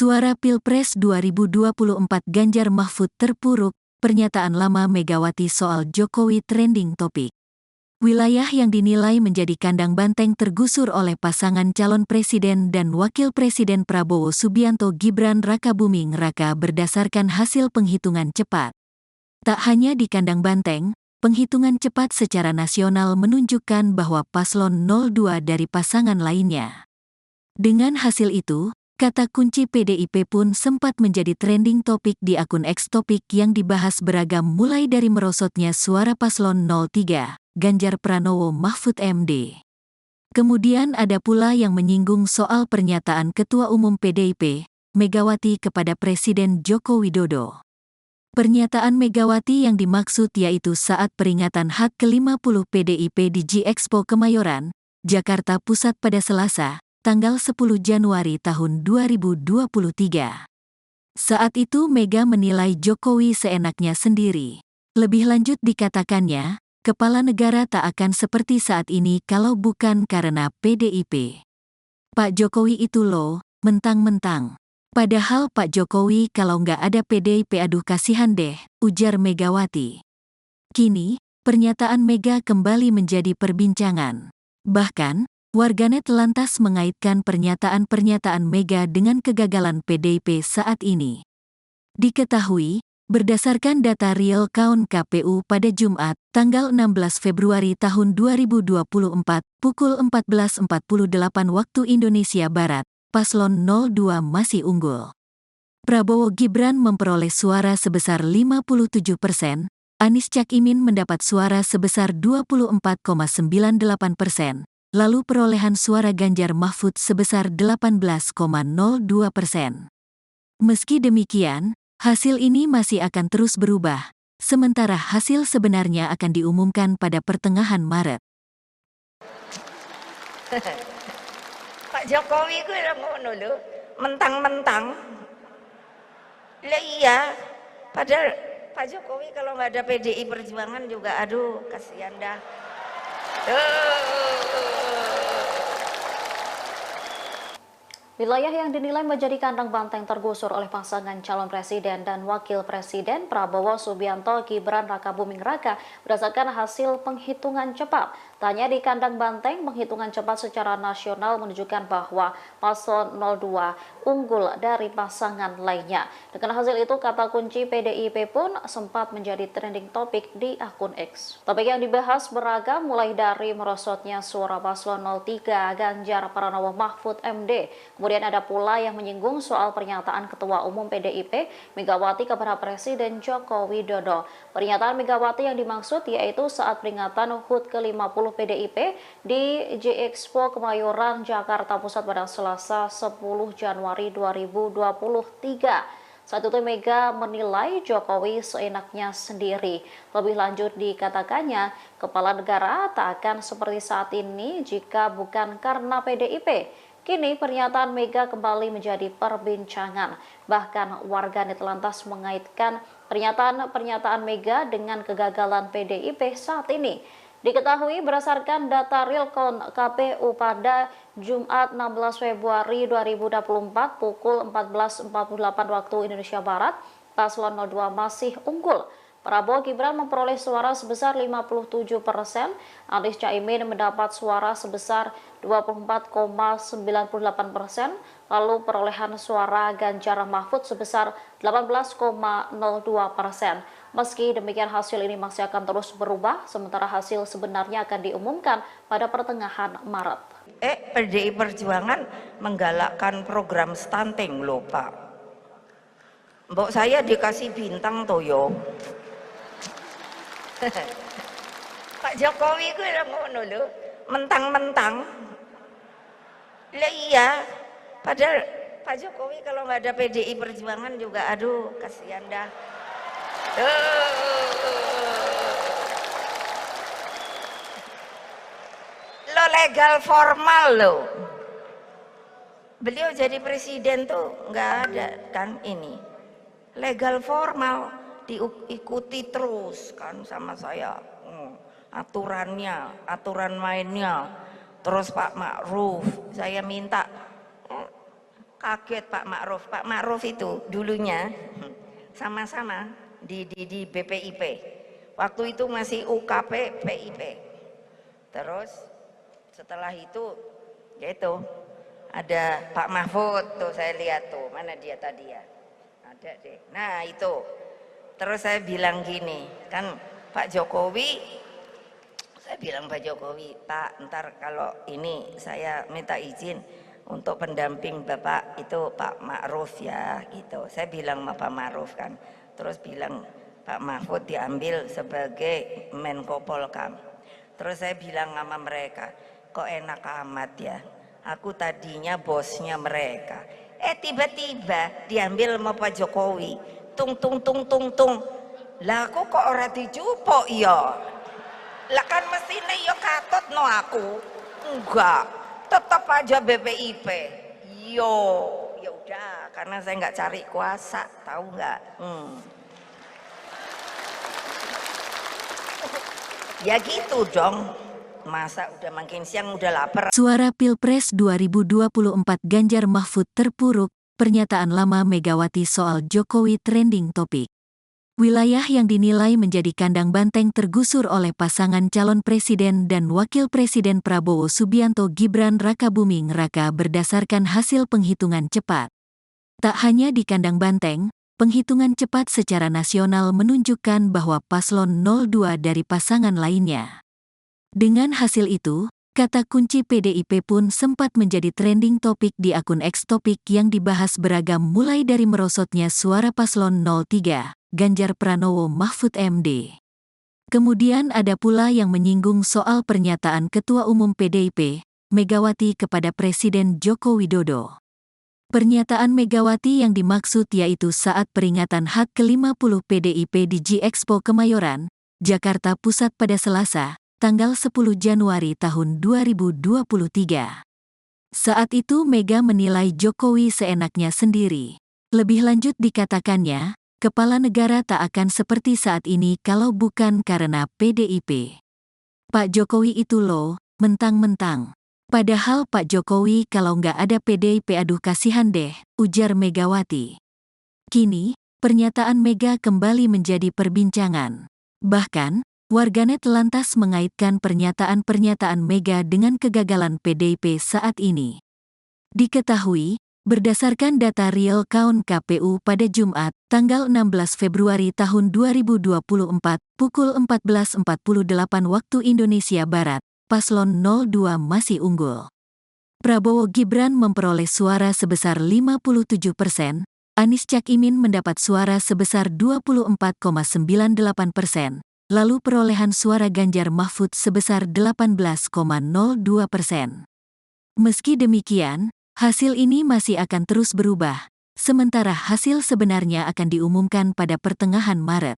Suara Pilpres 2024 Ganjar Mahfud terpuruk, pernyataan lama Megawati soal Jokowi trending topik. Wilayah yang dinilai menjadi kandang banteng tergusur oleh pasangan calon presiden dan wakil presiden Prabowo Subianto Gibran Rakabuming Raka berdasarkan hasil penghitungan cepat. Tak hanya di kandang banteng, penghitungan cepat secara nasional menunjukkan bahwa paslon 02 dari pasangan lainnya. Dengan hasil itu, kata kunci PDIP pun sempat menjadi trending topik di akun X. Topik yang dibahas beragam mulai dari merosotnya suara paslon 03, Ganjar Pranowo Mahfud MD. Kemudian ada pula yang menyinggung soal pernyataan Ketua Umum PDIP, Megawati kepada Presiden Joko Widodo. Pernyataan Megawati yang dimaksud yaitu saat peringatan HUT ke-50 PDIP di G-Expo Kemayoran, Jakarta Pusat pada Selasa, tanggal 10 Januari tahun 2023. Saat itu Mega menilai Jokowi seenaknya sendiri. Lebih lanjut dikatakannya, kepala negara tak akan seperti saat ini kalau bukan karena PDIP. Pak Jokowi itu loh, mentang-mentang. Padahal Pak Jokowi kalau nggak ada PDIP aduh kasihan deh, ujar Megawati. Kini, pernyataan Mega kembali menjadi perbincangan. Bahkan, warganet lantas mengaitkan pernyataan-pernyataan Mega dengan kegagalan PDIP saat ini. Diketahui, berdasarkan data real count KPU pada Jumat, tanggal 16 Februari tahun 2024, pukul 14.48 waktu Indonesia Barat, paslon 02 masih unggul. Prabowo Gibran memperoleh suara sebesar 57%, Anies Caimin mendapat suara sebesar 24,98%. Lalu perolehan suara Ganjar Mahfud sebesar 18,02%. Meski demikian, hasil ini masih akan terus berubah, sementara hasil sebenarnya akan diumumkan pada pertengahan Maret. Pak Jokowi ku ngono lho, mentang-mentang. Lah iya, padahal Pak Jokowi kalau nggak ada PDI Perjuangan juga aduh kasihan dah. Wilayah yang dinilai menjadi kandang banteng tergusur oleh pasangan calon presiden dan wakil presiden Prabowo Subianto Gibran Rakabuming Raka berdasarkan hasil penghitungan cepat. Tak hanya di kandang banteng, penghitungan cepat secara nasional menunjukkan bahwa paslon 02 unggul dari pasangan lainnya. Dengan hasil itu, kata kunci PDIP pun sempat menjadi trending topik di akun X. Topik yang dibahas beragam mulai dari merosotnya suara paslon 03 Ganjar Pranowo Mahfud MD. Kemudian ada pula yang menyinggung soal pernyataan Ketua Umum PDIP Megawati kepada Presiden Joko Widodo. Pernyataan Megawati yang dimaksud yaitu saat peringatan HUT ke-50 PDIP di G-Expo Kemayoran, Jakarta Pusat pada Selasa 10 Januari 2023. Saat itu Mega menilai Jokowi seenaknya sendiri. Lebih lanjut dikatakannya, kepala negara tak akan seperti saat ini jika bukan karena PDIP. Kini pernyataan Mega kembali menjadi perbincangan. Bahkan warganet lantas mengaitkan pernyataan Mega dengan kegagalan PDIP saat ini. Diketahui berdasarkan data real count KPU pada Jumat 16 Februari 2024 pukul 14.48 waktu Indonesia Barat, paslon 02 masih unggul. Prabowo Gibran memperoleh suara sebesar 57%, Anies Caimin mendapat suara sebesar 24,98%, lalu perolehan suara Ganjar Mahfud sebesar 18,02%. Meski demikian hasil ini masih akan terus berubah, sementara hasil sebenarnya akan diumumkan pada pertengahan Maret. PDI Perjuangan menggalakkan program stunting loh Pak. Mbok saya dikasih bintang toyo. Pak Jokowi ku ngono lho, mentang-mentang. Lah iya, padahal Pak Jokowi kalau nggak ada PDI Perjuangan juga aduh kasihan dah. Lo legal formal lo. Beliau jadi presiden tuh nggak ada kan ini. Legal formal diikuti terus kan sama saya. Aturannya, aturan mainnya. Terus Pak Ma'ruf, saya minta Kaget Pak Ma'ruf. Pak Ma'ruf itu dulunya sama-sama di BPIP. Waktu itu masih UKP PIP. Terus setelah itu gitu ada Pak Mahfud tuh, saya lihat tuh, mana dia tadi ya, ada deh, nah itu. Terus saya bilang gini kan, Pak Jokowi, saya bilang Pak Jokowi, Pak ntar kalau ini saya minta izin untuk pendamping Bapak itu Pak Ma'ruf ya gitu. Saya bilang sama Pak Ma'ruf kan, terus bilang Pak Mahfud diambil sebagai Menko Polkam. Terus saya bilang sama mereka, kok enak amat ya, aku tadinya bosnya mereka, tiba-tiba diambil sama Pak Jokowi, tung lah aku kok ora dijupuk ya, lah kan mestine ya katut no aku, enggak, tetap aja BPIP. Yo ya udah, karena saya nggak cari kuasa, tahu nggak? Ya gitu dong, masa udah makin siang udah lapar. Suara Pilpres 2024 Ganjar Mahfud terpuruk, pernyataan lama Megawati soal Jokowi trending topik. Wilayah yang dinilai menjadi kandang banteng tergusur oleh pasangan calon presiden dan wakil presiden Prabowo Subianto Gibran Rakabuming Raka berdasarkan hasil penghitungan cepat. Tak hanya di kandang banteng, penghitungan cepat secara nasional menunjukkan bahwa paslon 02 dari pasangan lainnya. Dengan hasil itu, kata kunci PDIP pun sempat menjadi trending topik di akun X. Topik yang dibahas beragam mulai dari merosotnya suara paslon 03, Ganjar Pranowo Mahfud MD. Kemudian ada pula yang menyinggung soal pernyataan Ketua Umum PDIP, Megawati kepada Presiden Joko Widodo. Pernyataan Megawati yang dimaksud yaitu saat peringatan HUT ke-50 PDIP di G-Expo Kemayoran, Jakarta Pusat pada Selasa, tanggal 10 Januari tahun 2023. Saat itu Mega menilai Jokowi seenaknya sendiri. Lebih lanjut dikatakannya, kepala negara tak akan seperti saat ini kalau bukan karena PDIP. Pak Jokowi itu loh, mentang-mentang. Padahal Pak Jokowi kalau nggak ada PDIP aduh kasihan deh, ujar Megawati. Kini, pernyataan Mega kembali menjadi perbincangan. Bahkan, warganet lantas mengaitkan pernyataan-pernyataan Mega dengan kegagalan PDIP saat ini. Diketahui, berdasarkan data real count KPU pada Jumat, tanggal 16 Februari tahun 2024, pukul 14.48 waktu Indonesia Barat, paslon 02 masih unggul. Prabowo Gibran memperoleh suara sebesar 57%, Anies Caimin mendapat suara sebesar 24,98%, lalu perolehan suara Ganjar Mahfud sebesar 18,02%. Meski demikian, hasil ini masih akan terus berubah, sementara hasil sebenarnya akan diumumkan pada pertengahan Maret.